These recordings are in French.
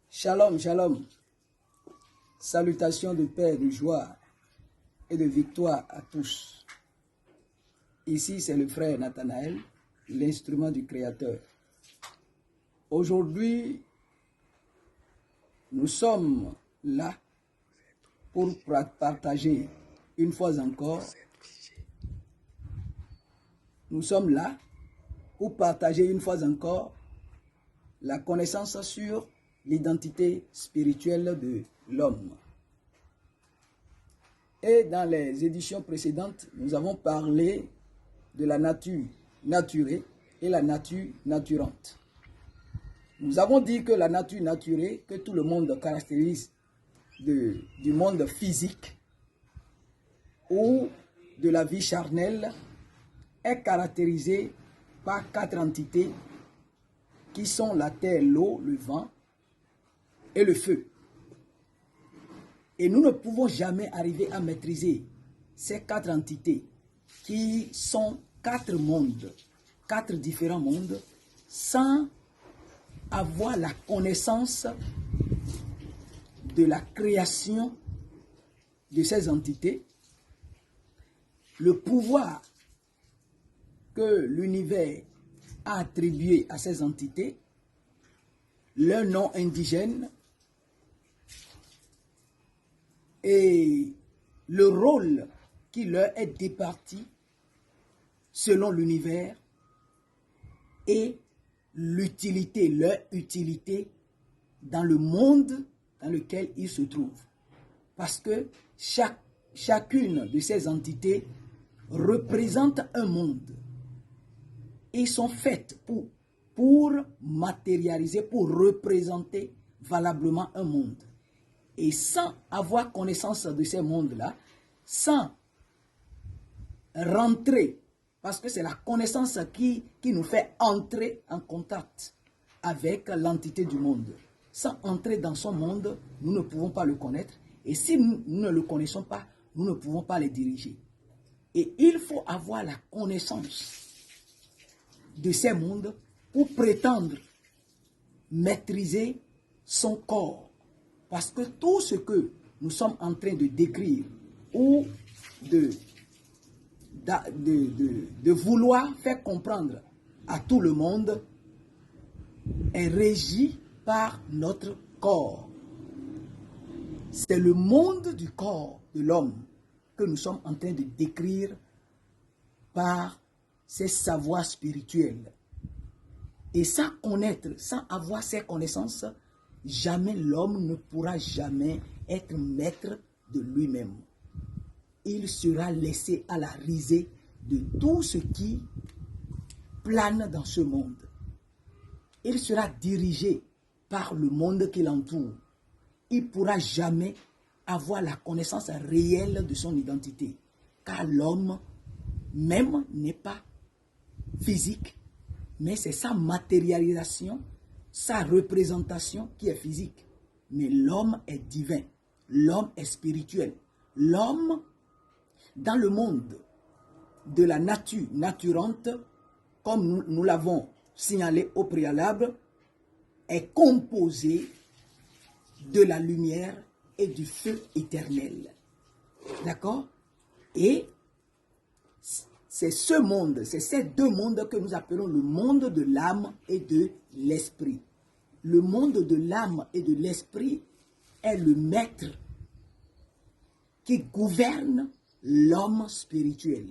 Shalom, shalom. Salutations de paix, de joie et de victoire à tous. Ici, c'est le frère Nathanaël, l'instrument du Créateur. Aujourd'hui, nous sommes là pour partager une fois encore. Nous sommes là pour partager une fois encore la connaissance sur l'identité spirituelle de l'homme. Et dans les éditions précédentes, nous avons parlé de la nature naturée et la nature naturante. Nous avons dit que la nature naturée, que tout le monde caractérise du monde physique ou de la vie charnelle, est caractérisée par 4 entités qui sont la terre, l'eau, le vent et le feu. Et nous ne pouvons jamais arriver à maîtriser ces 4 entités qui sont 4 mondes, 4 différents mondes, sans avoir la connaissance de la création de ces entités, le pouvoir que l'univers a attribué à ces entités, leur nom indigène, et le rôle qui leur est départi selon l'univers et l'utilité, leur utilité dans le monde dans lequel ils se trouvent. Parce que chacune de ces entités représente un monde. Ils sont faites pour matérialiser, pour représenter valablement un monde. Et sans avoir connaissance de ces mondes-là, sans rentrer, parce que c'est la connaissance qui nous fait entrer en contact avec l'entité du monde. Sans entrer dans son monde, nous ne pouvons pas le connaître. Et si nous ne le connaissons pas, nous ne pouvons pas le diriger. Et il faut avoir la connaissance de ces mondes pour prétendre maîtriser son corps. Parce que tout ce que nous sommes en train de décrire ou de vouloir faire comprendre à tout le monde est régi par notre corps. C'est le monde du corps de l'homme que nous sommes en train de décrire par ces savoirs spirituels. Et sans connaître, sans avoir ces connaissances, jamais l'homme ne pourra jamais être maître de lui-même. Il sera laissé à la risée de tout ce qui plane dans ce monde. Il sera dirigé par le monde qui l'entoure. Il ne pourra jamais avoir la connaissance réelle de son identité. Car l'homme même n'est pas physique, mais c'est sa matérialisation, sa représentation qui est physique. Mais l'homme est divin, l'homme est spirituel. L'homme, dans le monde de la nature naturante, comme nous l'avons signalé au préalable, est composé de la lumière et du feu éternel. D'accord? Et c'est ce monde, c'est ces 2 mondes que nous appelons le monde de l'âme et de l'esprit. Le monde de l'âme et de l'esprit est le maître qui gouverne l'homme spirituel.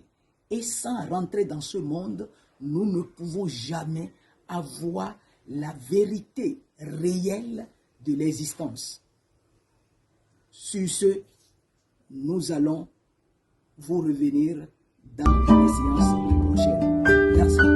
Et sans rentrer dans ce monde, nous ne pouvons jamais avoir la vérité réelle de l'existence. Sur ce, nous allons vous revenir dans les séances prochaines. Merci.